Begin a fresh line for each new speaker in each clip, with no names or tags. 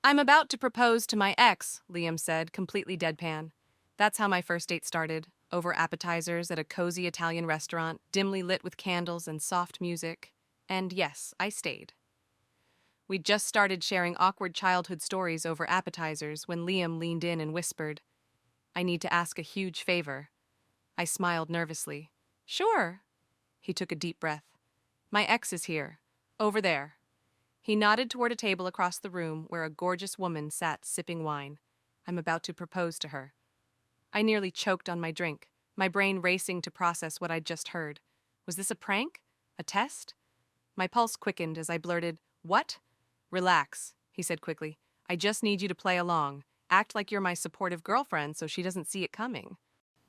I'm about to propose to my ex, Liam said, completely deadpan. That's how my first date started, over appetizers at a cozy Italian restaurant, dimly lit with candles and soft music. And yes, I stayed. We'd just started sharing awkward childhood stories over appetizers when Liam leaned in and whispered, I need to ask a huge favor. I smiled nervously. Sure. He took a deep breath. My ex is here. Over there. He nodded toward a table across the room where a gorgeous woman sat sipping wine. I'm about to propose to her. I nearly choked on my drink, my brain racing to process what I'd just heard. Was this a prank? A test? My pulse quickened as I blurted, What? Relax, he said quickly. I just need you to play along. Act like you're my supportive girlfriend so she doesn't see it coming.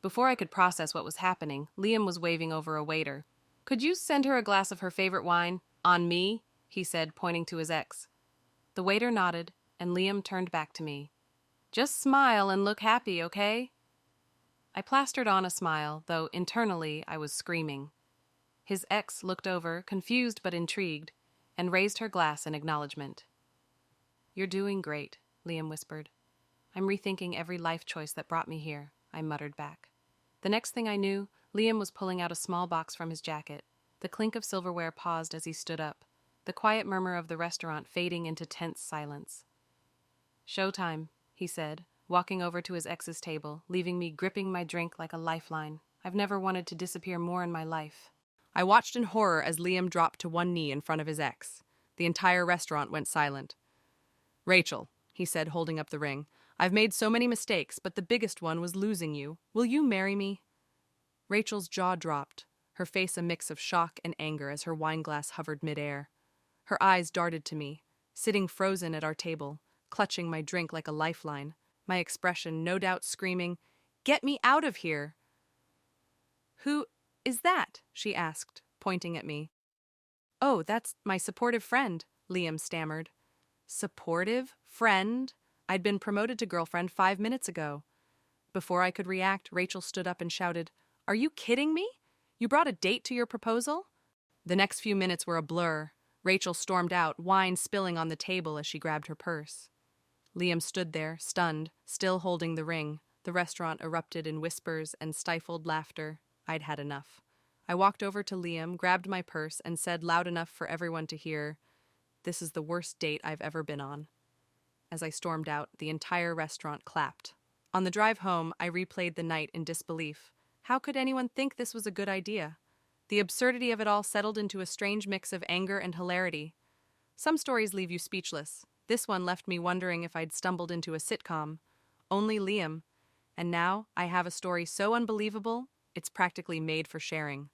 Before I could process what was happening, Liam was waving over a waiter. Could you send her a glass of her favorite wine? On me? He said, pointing to his ex. The waiter nodded, and Liam turned back to me. Just smile and look happy, okay? I plastered on a smile, though internally I was screaming. His ex looked over, confused but intrigued, and raised her glass in acknowledgement. You're doing great, Liam whispered. I'm rethinking every life choice that brought me here, I muttered back. The next thing I knew, Liam was pulling out a small box from his jacket. The clink of silverware paused as he stood up, the quiet murmur of the restaurant fading into tense silence. Showtime, he said, walking over to his ex's table, leaving me gripping my drink like a lifeline. I've never wanted to disappear more in my life. I watched in horror as Liam dropped to one knee in front of his ex. The entire restaurant went silent. Rachel, he said, holding up the ring, I've made so many mistakes, but the biggest one was losing you. Will you marry me? Rachel's jaw dropped, her face a mix of shock and anger as her wineglass hovered midair. Her eyes darted to me, sitting frozen at our table, clutching my drink like a lifeline, my expression no doubt screaming, Get me out of here! Who is that? She asked, pointing at me. Oh, that's my supportive friend, Liam stammered. Supportive? Friend? I'd been promoted to girlfriend 5 minutes ago. Before I could react, Rachel stood up and shouted, Are you kidding me? You brought a date to your proposal? The next few minutes were a blur. Rachel stormed out, wine spilling on the table as she grabbed her purse. Liam stood there, stunned, still holding the ring. The restaurant erupted in whispers and stifled laughter. I'd had enough. I walked over to Liam, grabbed my purse, and said loud enough for everyone to hear, This is the worst date I've ever been on. As I stormed out, the entire restaurant clapped. On the drive home, I replayed the night in disbelief. How could anyone think this was a good idea? The absurdity of it all settled into a strange mix of anger and hilarity. Some stories leave you speechless. This one left me wondering if I'd stumbled into a sitcom. Only Liam. And now I have a story so unbelievable, it's practically made for sharing.